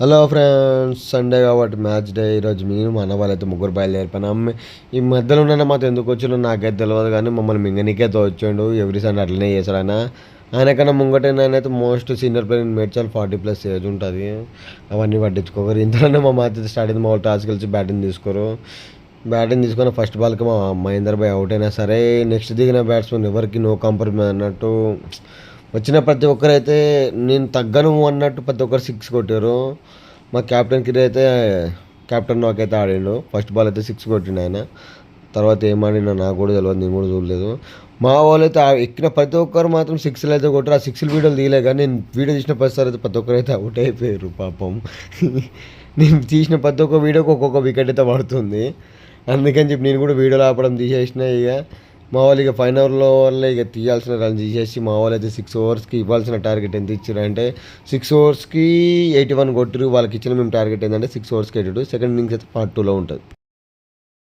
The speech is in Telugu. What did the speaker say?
హలో ఫ్రెండ్స్, సండే కాబట్టి మ్యాచ్ డే. ఈరోజు మేము మన వాళ్ళైతే ముగ్గురు బయలుదేరిపోయినాం. ఈ మధ్యలో ఉన్న మాతో ఎందుకు వచ్చిండో నాకైతే తెలియదు, కానీ మమ్మల్ని మింగనికే తోచిండు. ఎవ్రీ సండే అట్లనే చేశాడు ఆయన. ఆయనకన్నా ముంగటే నేనైతే మోస్ట్ సీనియర్ ప్లేయర్ మేడ్చాలి, 40+ ఏజ్ ఉంటుంది. అవన్నీ పట్టించుకోరు. ఇంతలోనే మా మ్యాచ్ అయితే స్టార్ట్ అయింది. మా వాళ్ళు టాస్ కలిసి బ్యాటింగ్ తీసుకోరు. బ్యాటింగ్ తీసుకొని ఫస్ట్ బాల్కి మా మహేందర్ భాయ్ అవుట్ అయినా సరే, నెక్స్ట్ దిగిన బ్యాట్స్మెన్ ఎవరికి నో కాంప్రమైజ్ అన్నట్టు వచ్చిన ప్రతి ఒక్కరైతే నేను తగ్గను అన్నట్టు ప్రతి ఒక్కరు సిక్స్ కొట్టారు. మా క్యాప్టెన్ కిర్ అయితే క్యాప్టెన్ నాకైతే ఆడిండు. ఫస్ట్ బాల్ అయితే సిక్స్ కొట్టిండు ఆయన. తర్వాత ఏం ఆడినా నాకు కూడా తెలియదు, నేను కూడా చూడలేదు. మా వాళ్ళు అయితే ఎక్కిన ప్రతి ఒక్కరు మాత్రం సిక్స్లు అయితే కొట్టారు. ఆ సిక్స్లు వీడియోలు తీయలే, కానీ నేను వీడియో తీసిన ప్రతిసారి అయితే ప్రతి ఒక్కరు అయితే అవుట్ అయిపోయారు పాపం. నేను తీసిన ప్రతి ఒక్క వీడియోకి ఒక్కొక్క వికెట్ అయితే పడుతుంది. అందుకని చెప్పి నేను కూడా వీడియోలు ఆపడం తీసేసిన. ఇక మా వాళ్ళు ఇక 5 ఓవర్లో వల్ల ఇక తీయాల్సిన రన్ తీసేసి, మా వాళ్ళు అయితే 6 ఓవర్స్కి ఇవ్వాల్సిన టార్గెట్ ఎంత ఇచ్చారు అంటే 6 ఓవర్స్కి 81 కొట్టిరు. వాళ్ళకి ఇచ్చిన మేము టార్గెట్ ఏంటంటే 6 ఓవర్స్కి 82. సెకండ్ ఇన్నింగ్స్ అయితే పార్ట్ 2లో ఉంటుంది.